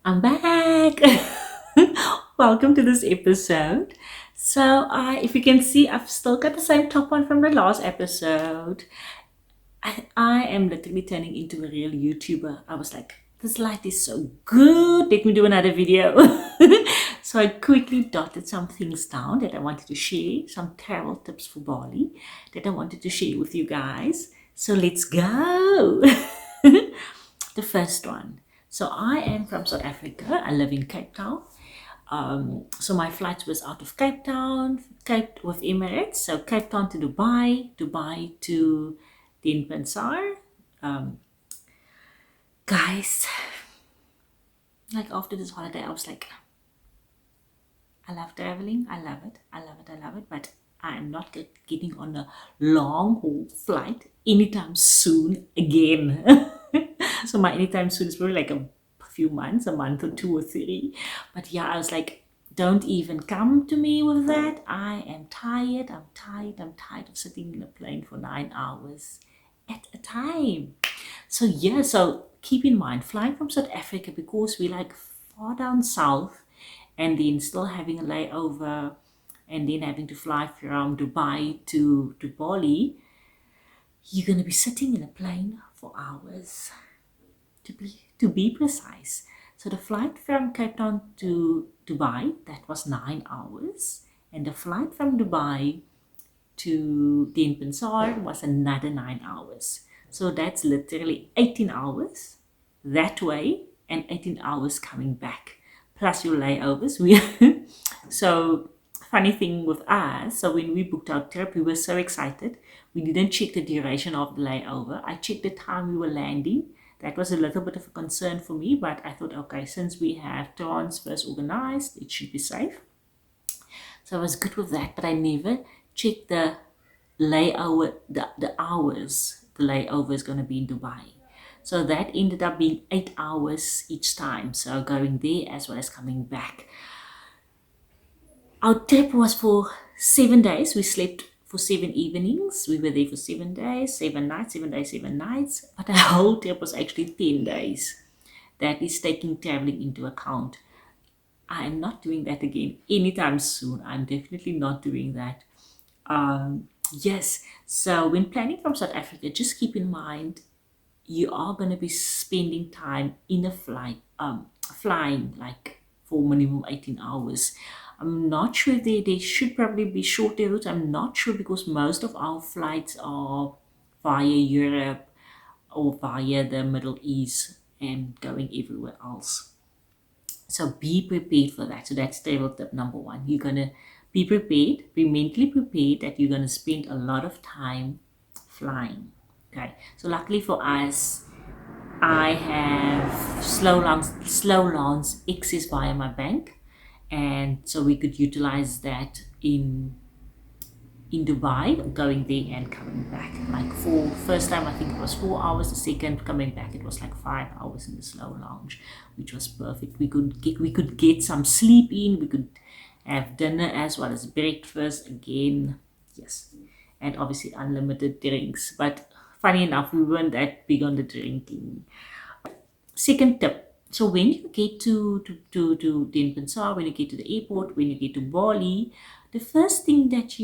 I'm back. Welcome to this episode. If you can see, I've still got the same top on from the last episode. I am literally turning into a real YouTuber. I was like, this light is so good. Let me do another video. So I quickly dotted some things down that I wanted to share, some travel tips for Bali that I wanted to share with you guys. So let's go. The first one. So I am from South Africa. I live in Cape Town. So my flight was out of Cape Town, Cape with Emirates. So Cape Town to Dubai, Dubai to Denpasar. Guys, like after this holiday, I was like, I love traveling. I love it. I love it. I love it. But I am not getting on a long haul flight anytime soon again. So my anytime soon is probably like a few months, a month or two or three. But yeah, I was like, don't even come to me with that. I am tired. I'm tired. I'm tired of sitting in a plane for 9 hours at a time. So yeah, so keep in mind, flying from South Africa, because we like far down south and then still having a layover and then having to fly from Dubai to Bali, you're going to be sitting in a plane for hours, to be precise. So the flight from Cape Town to Dubai, that was 9 hours. And the flight from Dubai to Denpasar was another 9 hours. So that's literally 18 hours that way and 18 hours coming back, plus your layovers. So funny thing with us, so when we booked our trip, we were so excited. We didn't check the duration of the layover. I checked the time we were landing. That was a little bit of a concern for me, but I thought, okay, since we have transfers organized, it should be safe. So I was good with that, but I never checked the layover, the hours the layover is going to be in Dubai. So that ended up being 8 hours each time. So going there as well as coming back. Our trip was for 7 days. We slept for 7 evenings. We were there for 7 days, 7 nights, 7 days, 7 nights. But our whole trip was actually 10 days. That is taking traveling into account. I am not doing that again anytime soon. I'm definitely not doing that. Yes, so when planning from South Africa, just keep in mind you are going to be spending time in a flight, flying like for minimum 18 hours. I'm not sure they should probably be shorter routes. I'm not sure because most of our flights are via Europe or via the Middle East and going everywhere else. So be prepared for that. So that's table tip number one. You're gonna be prepared, be mentally prepared that you're gonna spend a lot of time flying. Okay. So luckily for us, I have slow loans excess via my bank, and so we could utilize that in Dubai, going there and coming back. Like for first time, I think it was 4 hours. The second coming back, it was like 5 hours in the slow lounge, which was perfect. We could get some sleep in. We could have dinner as well as breakfast again. Yes, and obviously unlimited drinks. But funny enough, we weren't that big on the drinking. Second tip. So when you get to Denpasar, when you get to the airport, when you get to Bali, the first thing that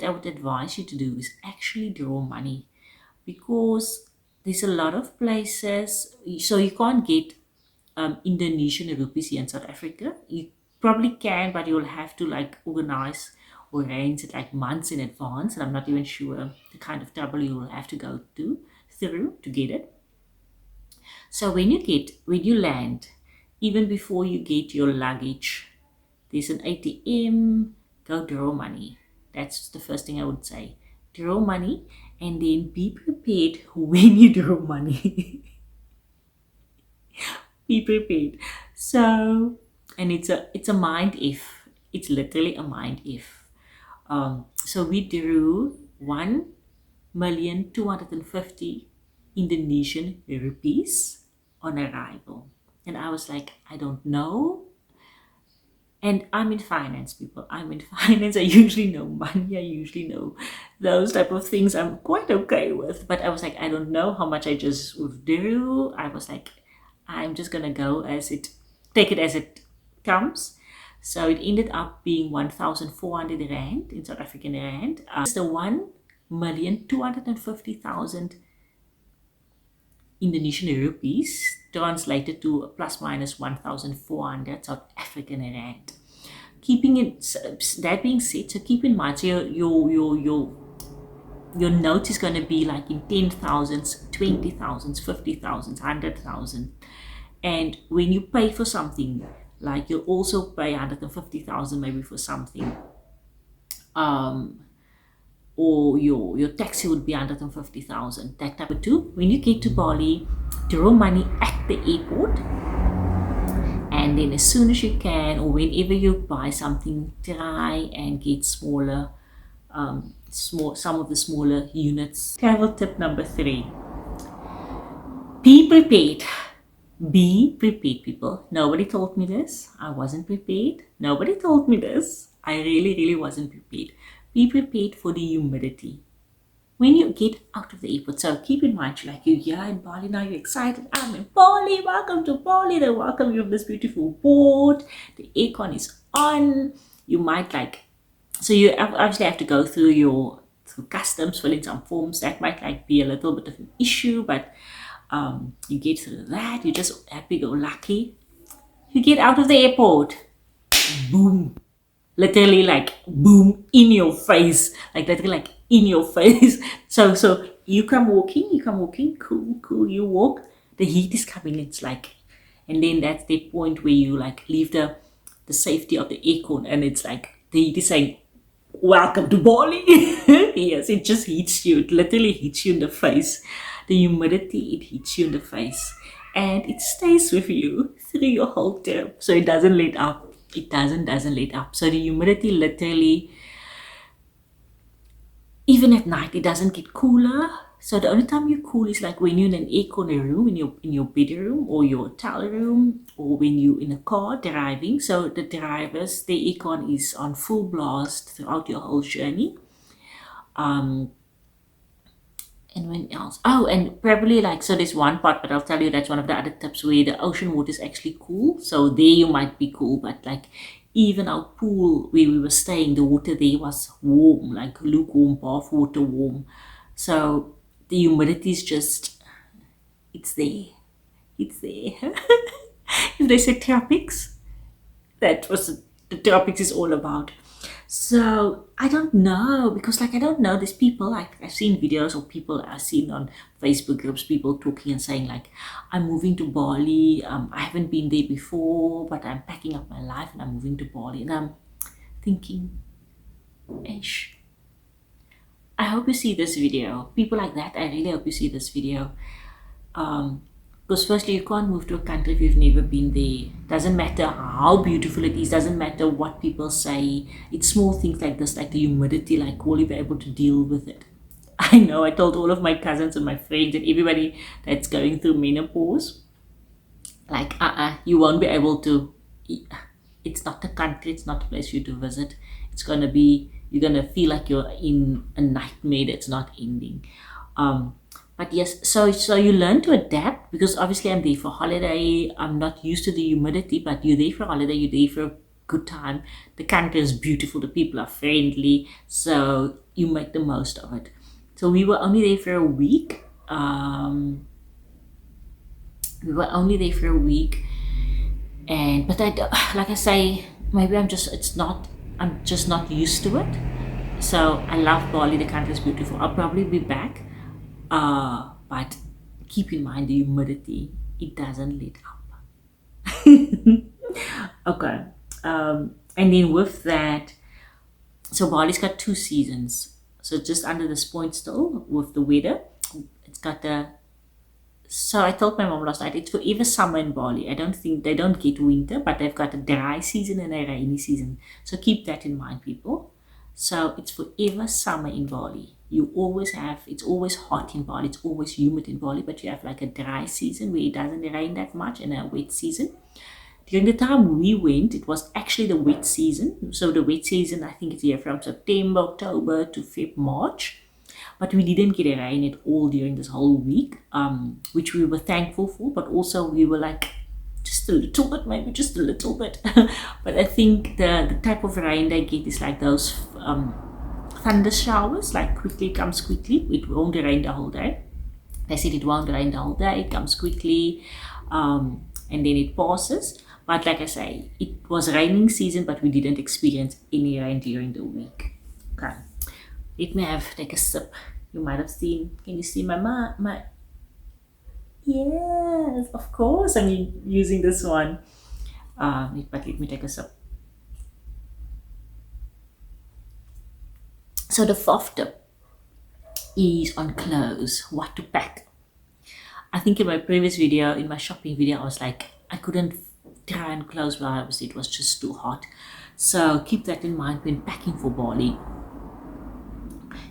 I would advise you to do is actually draw money, because there's a lot of places. So you can't get Indonesian rupees here in South Africa. You probably can, but you'll have to like organize or arrange it like months in advance, and I'm not even sure the kind of trouble you will have to go through to get it. So when you land, even before you get your luggage, there's an ATM. Go draw money. That's the first thing I would say. Draw money, and then be prepared when you draw money. Be prepared. So, and it's a mind if. It's literally a mind if. So we drew 1,250,000 Indonesian rupees on arrival. And I was like, I don't know. And I'm in finance, people. I'm in finance. I usually know money. I usually know those type of things I'm quite okay with. But I was like, I don't know how much I just withdrew. I was like, I'm just gonna go as it take it as it comes. So it ended up being 1,400 rand in South African rand. It's the 1,250,000 Indonesian rupees, translated to plus minus 1,400 South African rand. Keeping it, that being said, so keep in mind, so your note is going to be like in 10,000s, 20,000s, 50,000s, 100,000. And when you pay for something, like you'll also pay 150,000 maybe for something. Or your taxi would be 150,000, that type of two. When you get to Bali, draw money at the airport, and then as soon as you can, or whenever you buy something, try and get smaller, some of the smaller units. Travel tip number 3: be prepared. Be prepared, people. Nobody told me this. I wasn't prepared. Nobody told me this. I really wasn't prepared. Be prepared for the humidity when you get out of the airport. So keep in mind, like, you're here in Bali now, you're excited. I'm in Bali. Welcome to Bali. They welcome you on this beautiful boat. The aircon is on. You might so you obviously have to go through customs, fill in some forms. That might be a little bit of an issue, but you get through that. You're just happy-go-lucky. You get out of the airport. Boom. Literally boom in your face, literally in your face. So you come walking, cool, you walk, the heat is coming, and then that's the point where you leave the safety of the aircon, and it's the heat is saying, welcome to Bali. Yes, it just hits you. It literally hits you in the face. The humidity, it hits you in the face, and it stays with you through your whole trip, so it doesn't let up. It doesn't let up. So the humidity literally, even at night, it doesn't get cooler. So the only time you cool is when you're in an aircon room, in your bedroom or your hotel room, or when you're in a car driving. So the drivers, the aircon is on full blast throughout your whole journey. And when else? Oh, and probably so there's one part, but I'll tell you that's one of the other tips, where the ocean water is actually cool. So there you might be cool, but even our pool where we were staying, the water there was warm, lukewarm, bath water warm. So the humidity is just, it's there. If they say tropics, that was the tropics is all about. So I don't know, because I don't know, there's people, I've seen videos of people I've seen on Facebook groups, people talking and saying I'm moving to Bali, I haven't been there before, but I'm packing up my life and I'm moving to Bali. And I'm thinking, ish, I hope you see this video. People like that, I really hope you see this video. Because firstly, you can't move to a country if you've never been there. Doesn't matter how beautiful it is, doesn't matter what people say. It's small things like this, like the humidity, will you be able to deal with it? I know I told all of my cousins and my friends and everybody that's going through menopause, you won't be able to. It's not a country, it's not a place for you to visit. It's gonna be, you're gonna feel like you're in a nightmare that's not ending. But yes, so you learn to adapt, because obviously I'm there for holiday. I'm not used to the humidity, but you're there for holiday, you're there for a good time. The country is beautiful, the people are friendly, so you make the most of it. So we were only there for a week. And but I say, maybe I'm just not used to it. So I love Bali, the country is beautiful. I'll probably be back. But keep in mind the humidity, it doesn't let up. Okay. And then with that, so Bali's got 2 seasons. So just under this point still, with the weather, it's got so I told my mom last night, it's forever summer in Bali. I don't think they don't get winter, but they've got a dry season and a rainy season. So keep that in mind, people. So it's forever summer in Bali. You always have, it's always hot in Bali, it's always humid in Bali, but you have a dry season where it doesn't rain that much, and a wet season. During the time we went, it was actually the wet season. So the wet season, I think it's here from September, October to Feb, March. But we didn't get a rain at all during this whole week, which we were thankful for, but also we were just just a little bit, maybe just a little bit. But I think the type of rain they get is like those thunder showers, like quickly, comes quickly. It won't rain the whole day. They said it won't rain the whole day, it comes quickly, and then it passes. But like I say, it was raining season, but we didn't experience any rain during the week. Okay, let me take a sip. You might have seen, can you see my yes, of course, I'm using this one. But let me take a sip. So the fourth tip is on clothes, what to pack. I think in my previous video, in my shopping video, I was like, I couldn't try on clothes while it was just too hot. So keep that in mind when packing for Bali.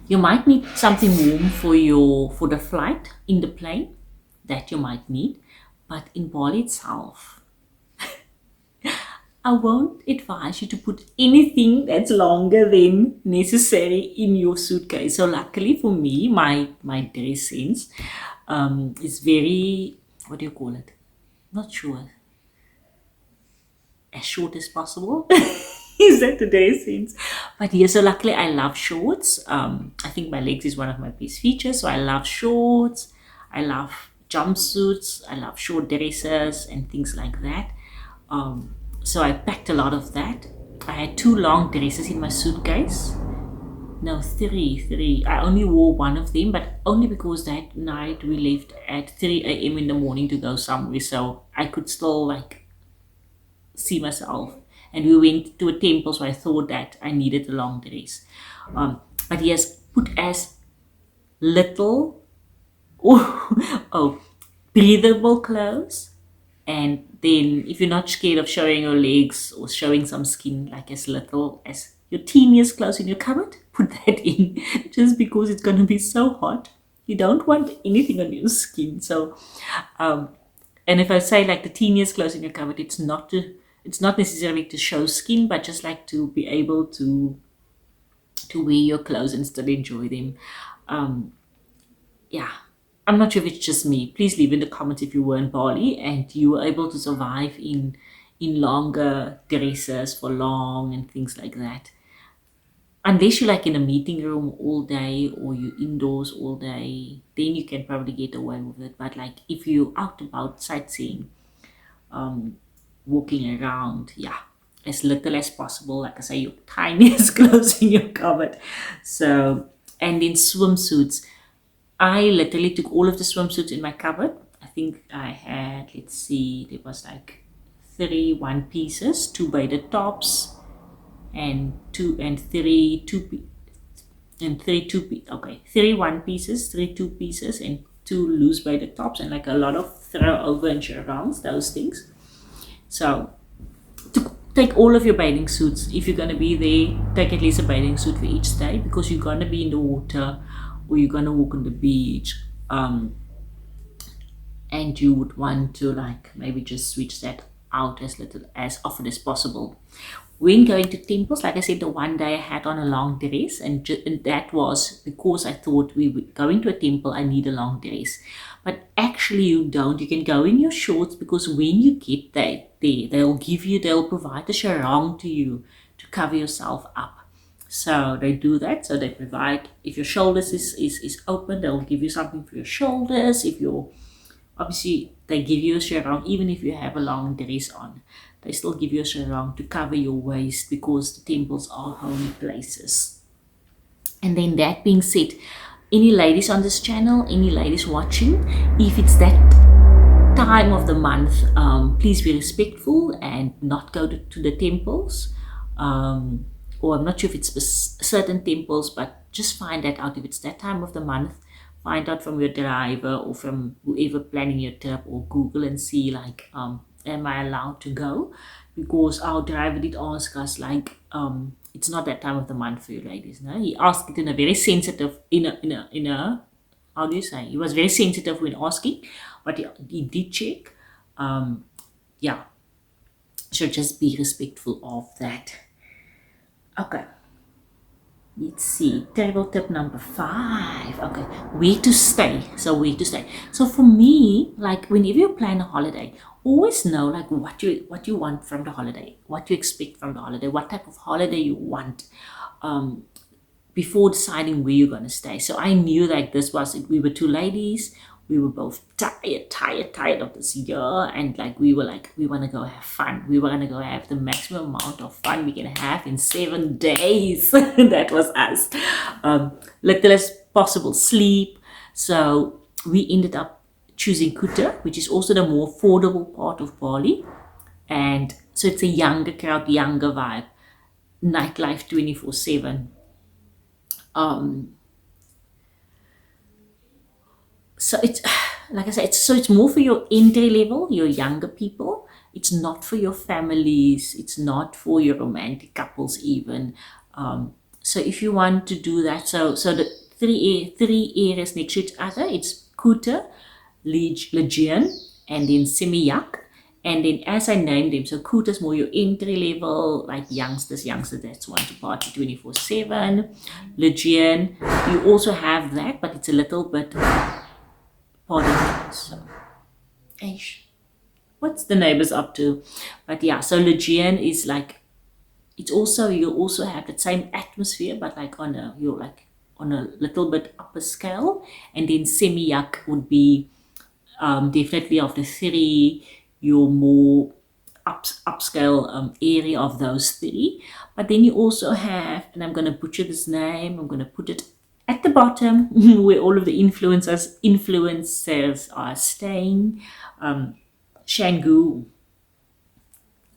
You might need something warm for the flight in the plane, that you might need, but in Bali itself, I won't advise you to put anything that's longer than necessary in your suitcase. So luckily for me, my dress sense is very, what do you call it? Not sure. As short as possible. Is that the dress sense? But yeah, so luckily I love shorts. I think my legs is one of my best features. So I love shorts. I love jumpsuits. I love short dresses and things like that. So I packed a lot of that. I had 2 long dresses in my suitcase. No, three. I only wore one of them, but only because that night we left at 3 a.m. in the morning to go somewhere. So I could still like see myself. And we went to a temple, so I thought that I needed a long dress. But yes, put as little breathable clothes. And then if you're not scared of showing your legs or showing some skin, like as little as your teeniest clothes in your cupboard, put that in. Just because it's going to be so hot. You don't want anything on your skin. So, and if I say like the teeniest clothes in your cupboard, it's not necessarily to show skin, but just like to be able to wear your clothes and still enjoy them. Yeah, I'm not sure if it's just me. Please leave in the comments if you were in Bali and you were able to survive in longer dresses for long and things like that. Unless you're like in a meeting room all day or you're indoors all day, then you can probably get away with it. But like if you're out about sightseeing, walking around, yeah, as little as possible. Like I say, your tiniest clothes in your cupboard. So, and then swimsuits. I literally took all of the swimsuits in my cupboard. I think I had, let's see, there was like 3 one pieces, 2 braided tops, and 3 one pieces, 3 2 pieces, and 2 loose braided tops, and like a lot of throw over and chevrons, those things. So to take all of your bathing suits. If you're going to be there, take at least a bathing suit for each day, because you're going to be in the water or you're going to walk on the beach, and you would want to like maybe just switch that out as little as often as possible. When going to temples, like I said, the one day I had on a long dress, and that was because I thought we were going to a temple, I need a long dress. But actually you don't. You can go in your shorts, because when you get there, they'll provide a sarong to you to cover yourself up. So they do that. So they provide, if your shoulders is open, they'll give you something for your shoulders. Obviously they give you a sarong, even if you have a long dress on. They still give you a sarong to cover your waist, because the temples are holy places. And then that being said, any ladies on this channel, any ladies watching, if it's that time of the month, please be respectful and not go to the temples. Or I'm not sure if it's certain temples, but just find that out. If it's that time of the month, find out from your driver or from whoever planning your trip, or Google and see like, am I allowed to go? Because our driver did ask us like, it's not that time of the month for you ladies. No, he asked it in a very sensitive, how do you say? He was very sensitive when asking, but he did check. Yeah, so just be respectful of that. Okay. Let's see. Travel tip number 5. Okay, where to stay. So where to stay. So for me, like whenever you plan a holiday, always know like what you want from the holiday, what you expect from the holiday, what type of holiday you want. Before deciding where you're going to stay. So I knew like this was it. We were two ladies. We were both tired of this year. And like, we were like, we want to go have fun. We were going to go have the maximum amount of fun we can have in 7 days. That was us. Little as possible sleep. So we ended up choosing Kuta, which is also the more affordable part of Bali. And so it's a younger crowd, younger vibe. Nightlife 24/7. So it's like I said, it's more for your entry level, your younger people. It's not for your families. It's not for your romantic couples even. So if you want to do that, so the three areas next to each other, it's Kuta, Legion, and then Semiyak. And then as I named them, so Kuta is more your entry level, like youngsters that's want to party 24/7. Legion, you also have that, but it's a little bit pardon. So, Aish, what's the neighbors up to? But yeah, so Legion is like, it's also, you also have the same atmosphere, but like you're like on a little bit upper scale. And then Semiyak would be definitely of the three, your more upscale area of those three. But then you also have, and I'm going to butcher this name, I'm going to put it at the bottom where all of the influencers are staying. Shangu,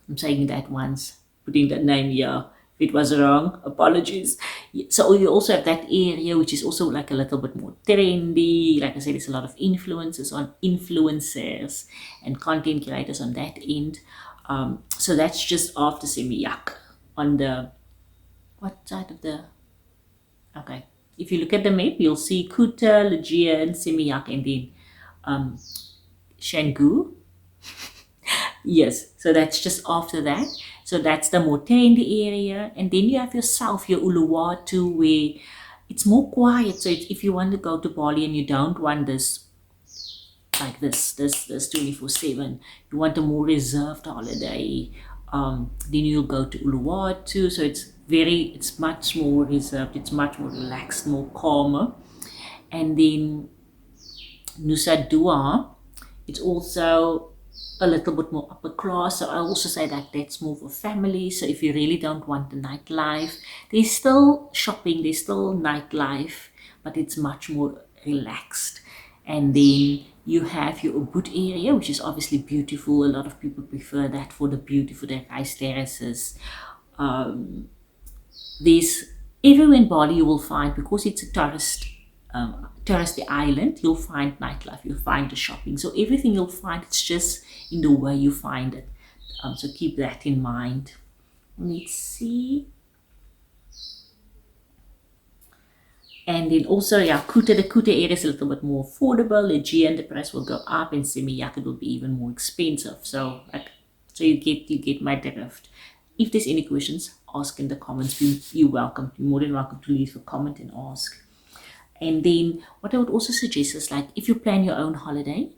I'm saying that once, putting that name here. If it was wrong, apologies. So you also have that area, which is also like a little bit more trendy. Like I said, there's a lot of influencers and content creators on that end. So that's just after Semiyak on the, what side of the, okay. If you look at the map, you'll see Kuta, Legion, Semiyak, and then Shangu. Yes, so that's just after that. So that's the more trendy area. And then you have yourself, your Uluwatu, where it's more quiet. So if you want to go to Bali and you don't want this, like this 24/7, you want a more reserved holiday, then you'll go to Uluwatu. So it's much more reserved, it's much more relaxed, more calmer. And then Nusa Dua, it's also a little bit more upper class. So I also say that that's more for family. So if you really don't want the nightlife, there's still shopping, there's still nightlife, but it's much more relaxed. And then you have your Ubud area, which is obviously beautiful. A lot of people prefer that for the beauty, for the rice terraces. There's everywhere in Bali you will find, because it's a touristy island, you'll find nightlife, you'll find the shopping. So everything you'll find, it's just in the way you find it. So keep that in mind. Let's see. And then also, yeah, the Kuta area is a little bit more affordable. Legion, the price will go up, and Semiyak, it will be even more expensive. So you get my drift. If there's any questions, ask in the comments. You're welcome. You're more than welcome to leave a comment and ask. And then what I would also suggest is, like, if you plan your own holiday,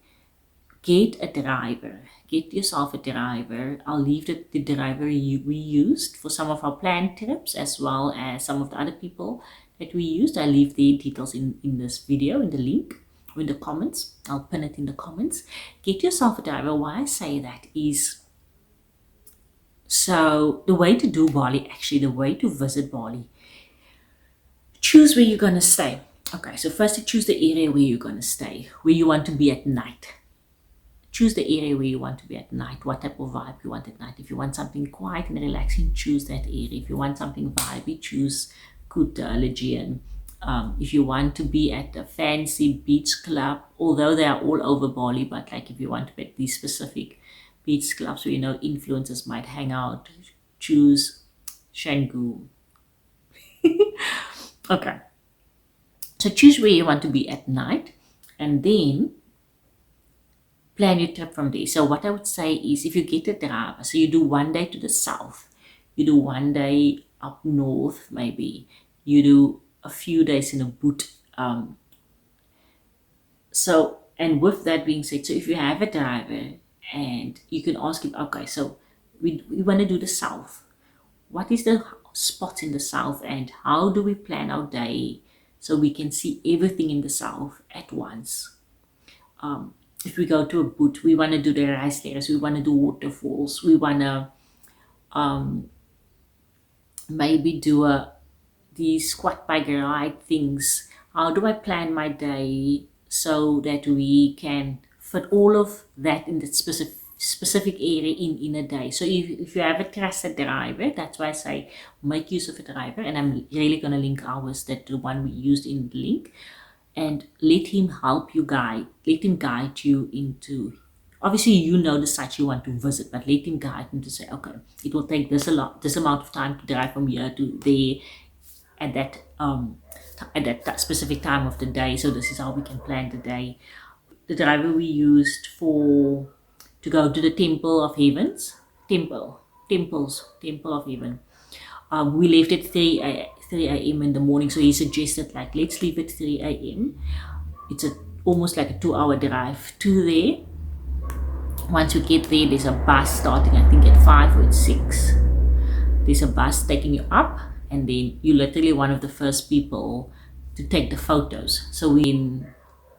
get a driver. Get yourself a driver. I'll leave the driver we used for some of our planned trips, as well as some of the other people that we used. I'll leave the details in this video, in the link, or in the comments. I'll pin it in the comments. Get yourself a driver. Why I say that is, so the way to do Bali, actually, the way to visit Bali, choose where you're going to stay. Okay, so first you choose the area where you're going to stay, where you want to be at night. Choose the area where you want to be at night, what type of vibe you want at night. If you want something quiet and relaxing, choose that area. If you want something vibey, choose Kuta, Legion. If you want to be at a fancy beach club, although they are all over Bali, but like if you want to be at these specific beach clubs where influencers might hang out, choose Shangu. Okay. So choose where you want to be at night, and then plan your trip from there. So what I would say is, if you get a driver, so you do one day to the south, you do one day up north, maybe you do a few days in a boot. So, and with that being said, so if you have a driver and you can ask him, okay, so we want to do the south. What is the spot in the south and how do we plan our day so we can see everything in the south at once? If we go to a boot, we want to do the rice terrace, we want to do waterfalls, we want to maybe do these squat bike ride things. How do I plan my day so that we can fit all of that in the specific area in a day? So if you have a trusted driver, that's why I say make use of a driver, and I'm really going to link ours, that the one we used in the link, and let him help you let him guide you into, obviously you know the sites you want to visit, but let him guide him to say, okay, it will take this amount of time to drive from here to there at that specific time of the day. So this is how we can plan the day. The driver we used to go to the Temple of Heaven. We left at 3 a.m. in the morning, so he suggested like let's leave at 3 a.m. It's almost like a 2-hour drive to there. Once you get there, there's a bus starting I think at 5 or at 6. There's a bus taking you up, and then you're literally one of the first people to take the photos. So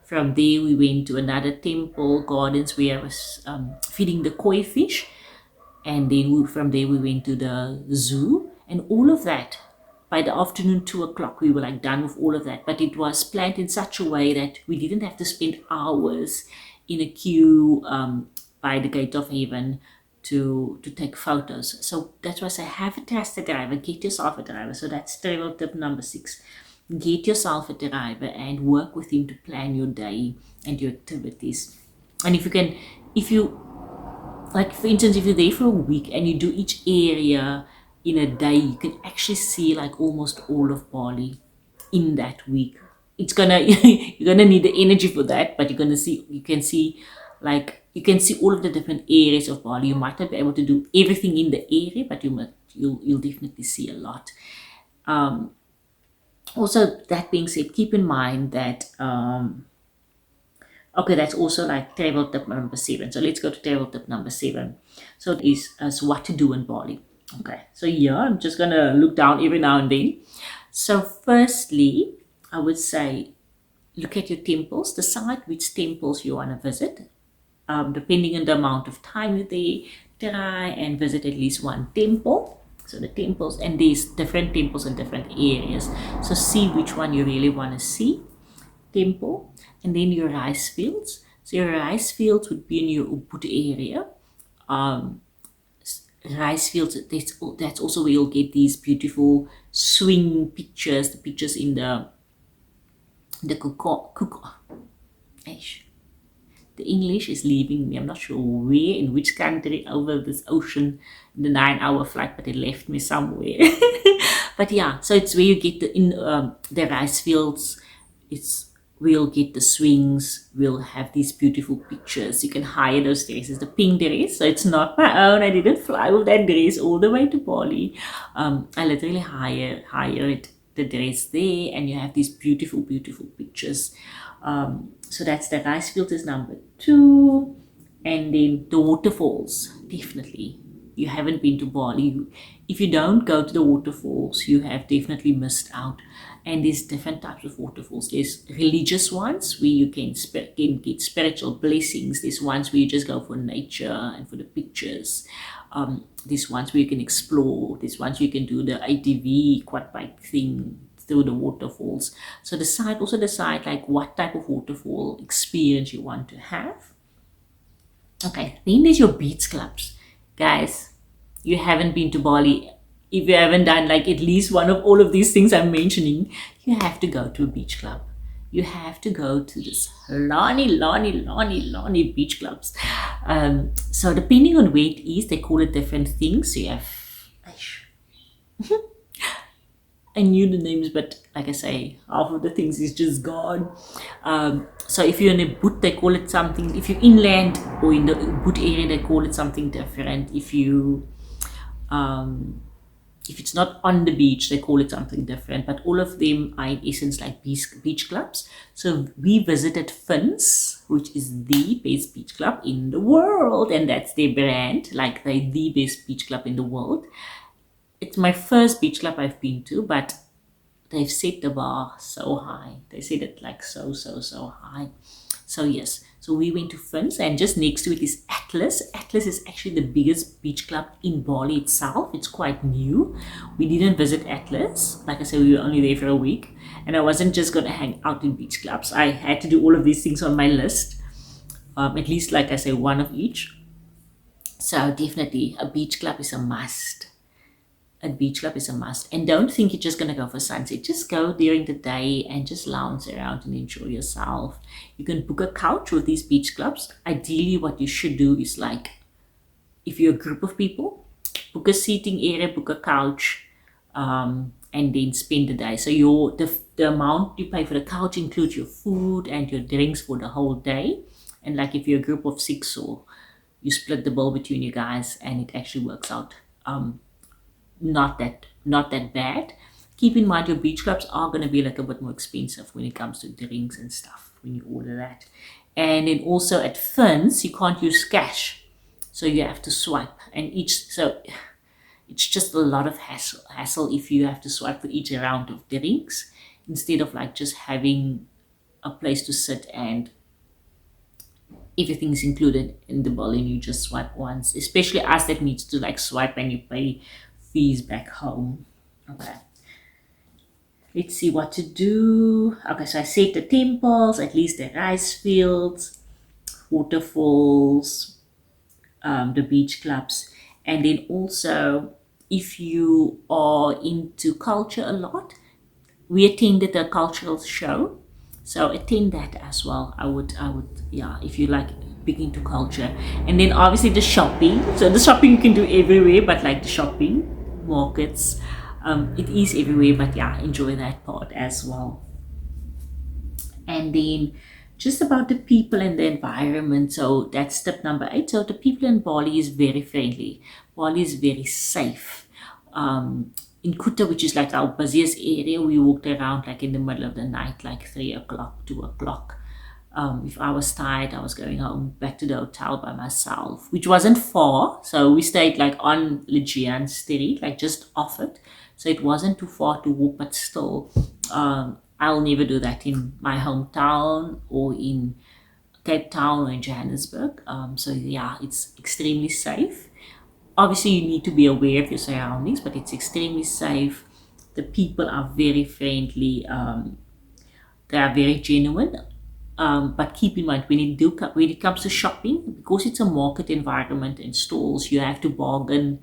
from there we went to another temple gardens where I was feeding the koi fish, and then from there we went to the zoo, and all of that by the afternoon 2 o'clock we were like done with all of that. But it was planned in such a way that we didn't have to spend hours in a queue by the gate of heaven to take photos. So that's why I say have a trusted driver, get yourself a driver. So that's travel tip number 6. Get yourself a driver and work with him to plan your day and your activities. And if you like, for instance, if you're there for a week and you do each area in a day, you can actually see like almost all of Bali in that week. It's gonna you're gonna need the energy for that, but you can see all of the different areas of Bali. You might not be able to do everything in the area, but you'll definitely see a lot. Also, that being said, keep in mind that okay, that's also like travel tip number 7. So let's go to travel tip number 7. So it is as what to do in Bali. Okay, so yeah, I'm just gonna look down every now and then. So firstly, I would say look at your temples, decide which temples you want to visit. Depending on the amount of time you're there, try and visit at least one temple. So the temples, and there's different temples in different areas. So see which one you really want to see, temple. And then your rice fields. So your rice fields would be in your Ubud area. Rice fields, that's also where you'll get these beautiful swing pictures, the pictures in the kuko. The English is leaving me. I'm not sure where, in which country over this ocean, the 9-hour flight, but it left me somewhere. But yeah, so it's where you get the rice fields. It's we'll get the swings, we'll have these beautiful pictures. You can hire those dresses, the pink dress. So it's not my own. I didn't fly with that dress all the way to Bali. I literally hired the dress there, and you have these beautiful pictures. So that's the rice field is number 2. And then the waterfalls, definitely. You haven't been to Bali. If you don't go to the waterfalls, you have definitely missed out. And there's different types of waterfalls. There's religious ones where you can get spiritual blessings. There's ones where you just go for nature and for the pictures. There's ones where you can explore. There's ones where you can do the ATV quad bike thing through the waterfalls. So decide like what type of waterfall experience you want to have. Okay, then there's your beach clubs. Guys, you haven't been to Bali. If you haven't done like at least one of all of these things I'm mentioning, you have to go to a beach club. You have to go to this Lani beach clubs. So depending on where it is, they call it different things. So you have, I knew the names, but like I say, half of the things is just gone. So if you're in a boot, they call it something. If you're inland or in the boot area, they call it something different. If you if it's not on the beach, they call it something different, but all of them are in essence like beach clubs. So we visited Finn's, which is the best beach club in the world, and that's their brand, like they're the best beach club in the world. It's my first beach club I've been to, but they've set the bar so high. They set it like so high. So yes, so we went to Finn's, and just next to it is Atlas. Atlas is actually the biggest beach club in Bali itself. It's quite new. We didn't visit Atlas. Like I said, we were only there for a week, and I wasn't just going to hang out in beach clubs. I had to do all of these things on my list, at least, like I say, one of each. So definitely a beach club is a must. A beach club is a must. And don't think you're just going to go for sunset. Just go during the day and just lounge around and enjoy yourself. You can book a couch with these beach clubs. Ideally, what you should do is, like, if you're a group of people, book a seating area, book a couch, and then spend the day. So the amount you pay for the couch includes your food and your drinks for the whole day. And like if you're a group of 6, or you split the bill between you guys, and it actually works out not that bad. Keep in mind your beach clubs are going to be like a bit more expensive when it comes to drinks and stuff when you order that. And then also at Finn's, you can't use cash, so you have to swipe, and so it's just a lot of hassle if you have to swipe for each round of drinks, instead of like just having a place to sit and everything's included in the bill and you just swipe once, especially us that needs to like swipe and you pay fees back home. Okay, let's see what to do. Okay, so I said the temples, at least the rice fields, waterfalls, the beach clubs, and then also if you are into culture a lot, we attended a cultural show, so attend that as well. I would, yeah, if you like big into culture. And then obviously the shopping. So the shopping you can do everywhere, but like the shopping markets, it is everywhere, but yeah, enjoy that part as well. And then just about the people and the environment. So that's tip number 8. So the people in Bali is very friendly. Bali is very safe. In Kuta, which is like our busiest area, we walked around like in the middle of the night, like 3 o'clock, 2 o'clock. If I was tired, I was going home back to the hotel by myself, which wasn't far. So we stayed like on Legian Street, like just off it. So it wasn't too far to walk, but still, I'll never do that in my hometown or in Cape Town or in Johannesburg. So yeah, it's extremely safe. Obviously, you need to be aware of your surroundings, but it's extremely safe. The people are very friendly. They are very genuine. But keep in mind, when it comes to shopping, because it's a market environment and stores, you have to bargain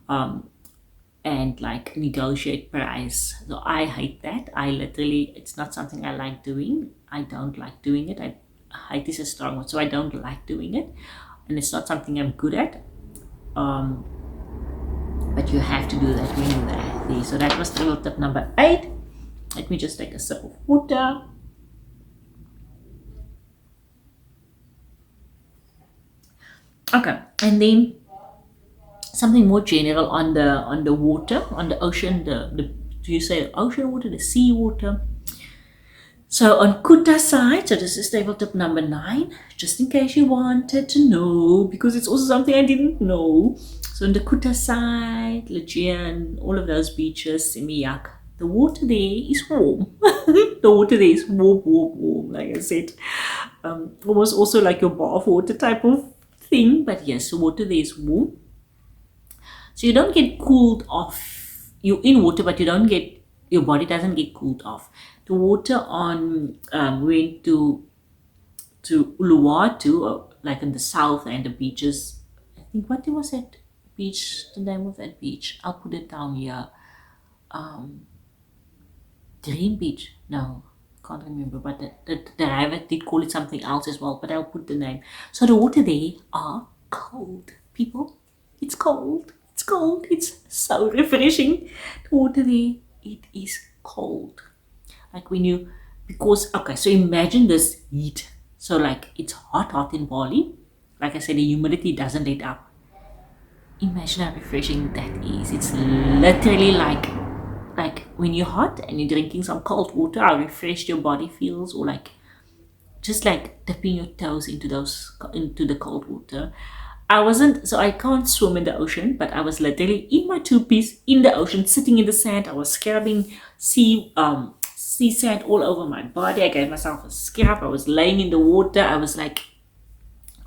and like negotiate price. So I hate that. It's not something I like doing. I don't like doing it. Hate is a strong word, so I don't like doing it, and it's not something I'm good at. But you have to do that when you're there. So that was travel tip number 8. Let me just take a sip of water. Okay, and then something more general on the water, on the ocean. Do you say ocean water, the sea water? So on Kuta side, so this is table tip number 9, just in case you wanted to know, because it's also something I didn't know. So on the Kuta side, Legian, all of those beaches, Semiyak, the water there is warm. The water there is warm, like I said. Almost also like your bath water type of thing, but yes, the water there is warm. So you don't get cooled off. You're in water, but your body doesn't get cooled off. The water on went to Uluwatu, like in the south, and the beaches. I think what was that beach? The name of that beach? I'll put it down here. Dream Beach? No, can't remember. But the driver did call it something else as well. But I'll put the name. So the water there are cold, people. It's cold. It's cold. It's so refreshing. The water there, it is cold. Like so imagine this heat. So like it's hot in Bali. Like I said, the humidity doesn't let up. imagine how refreshing that is. It's literally like when you're hot and you're drinking some cold water, how refreshed your body feels, or like just like dipping your toes into the cold water. I can't swim in the ocean, but I was literally in my two-piece in the ocean, sitting in the sand. I was scrubbing sea sand all over my body. I gave myself a scrub. I was laying in the water. I was like,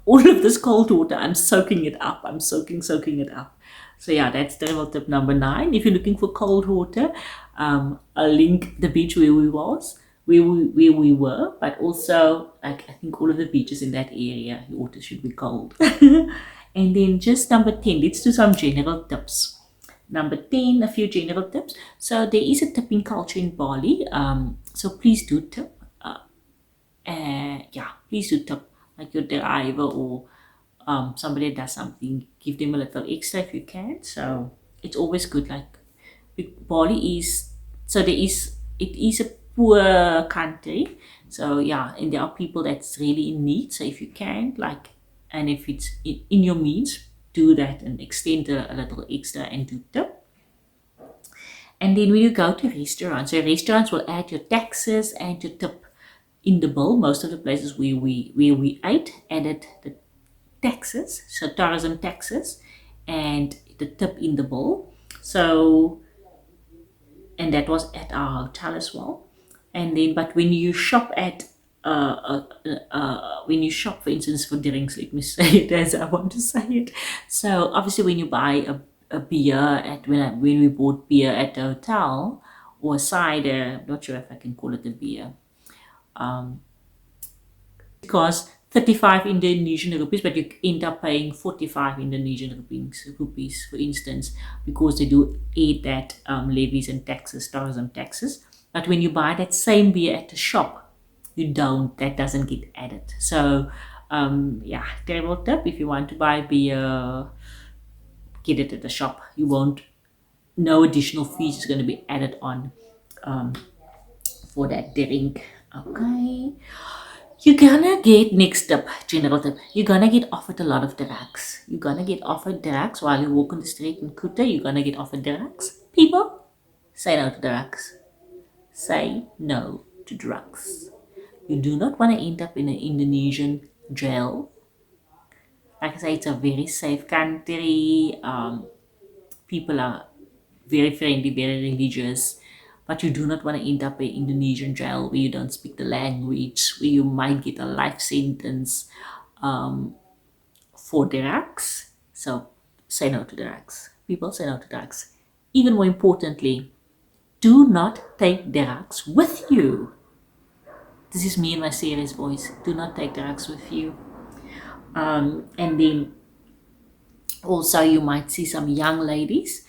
all of this cold water, I'm soaking it up. I'm soaking it up. So yeah, that's travel tip number 9. If you're looking for cold water, I'll link the beach where we were, but also like I think all of the beaches in that area, the water should be cold. And then just number 10, let's do some general tips. Number 10, a few general tips. So there is a tipping culture in Bali. So please do tip. Yeah, please do tip, like your driver or somebody does something, give them a little extra if you can. So it's always good. Like Bali is, so it is a poor country. So yeah, and there are people that's really in need. So if you can, like, and if it's in your means, do that and extend a little extra and do tip. And then when you go to restaurants, so restaurants will add your taxes and your tip in the bill. Most of the places where we ate added the taxes, so tourism taxes, and the tip in the bill. So, and that was at our hotel as well. And then, but when you shop at when you shop, for instance, for drinks, let me say it as I want to say it. So obviously, when you buy a beer when we bought beer at the hotel, or cider, I'm not sure if I can call it a beer, because 35 Indonesian rupees, but you end up paying 45 Indonesian rupees, for instance, because they do add that levies and taxes, tourism taxes. But when you buy that same beer at the shop, that doesn't get added. So yeah, terrible tip. If you want to buy beer, get it at the shop. No additional fees is going to be added on for that drink. Okay. You're gonna get, next tip, general tip, you're gonna get offered a lot of drugs. You're gonna get offered drugs while you walk on the street in Kuta. You're gonna get offered drugs. People, say no to drugs. Say no to drugs. You do not want to end up in an Indonesian jail. Like I say, it's a very safe country. People are very friendly, very religious. But you do not want to end up in Indonesian jail where you don't speak the language, where you might get a life sentence for drugs. So say no to drugs. People, say no to drugs. Even more importantly, do not take drugs with you. This is me in my serious voice. Do not take drugs with you. And then also you might see some young ladies.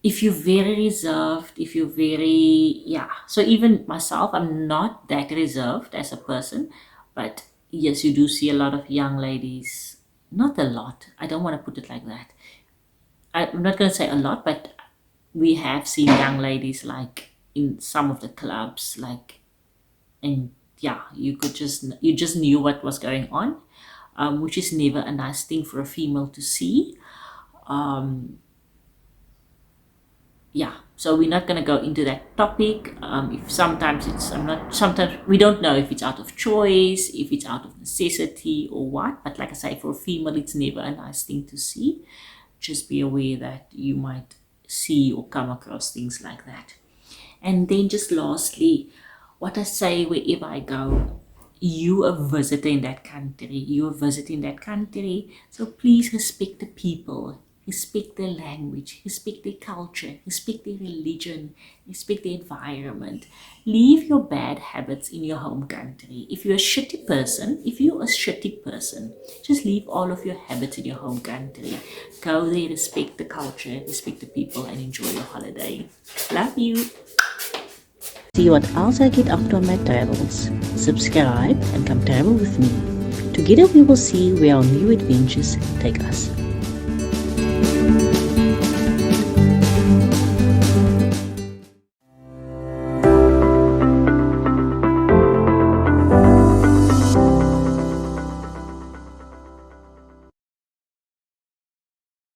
If you're very reserved, so even myself, I'm not that reserved as a person, but yes, you do see a lot of young ladies. Not a lot. I don't want to put it like that. I'm not going to say a lot, but we have seen young ladies like in some of the clubs, like, and yeah, you just knew what was going on, which is never a nice thing for a female to see. Yeah, so we're not going to go into that topic. Sometimes we don't know if it's out of choice, if it's out of necessity or what, but like I say, for a female it's never a nice thing to see. Just be aware that you might see or come across things like that. And then just lastly, what I say wherever I go, you are visiting that country, so please respect the people. Respect their language, respect their culture, respect their religion, respect their environment. Leave your bad habits in your home country. If you're a shitty person, just leave all of your habits in your home country. Go there, respect the culture, respect the people, and enjoy your holiday. Love you. See what else I get up to on my travels. Subscribe and come travel with me. Together we will see where our new adventures take us.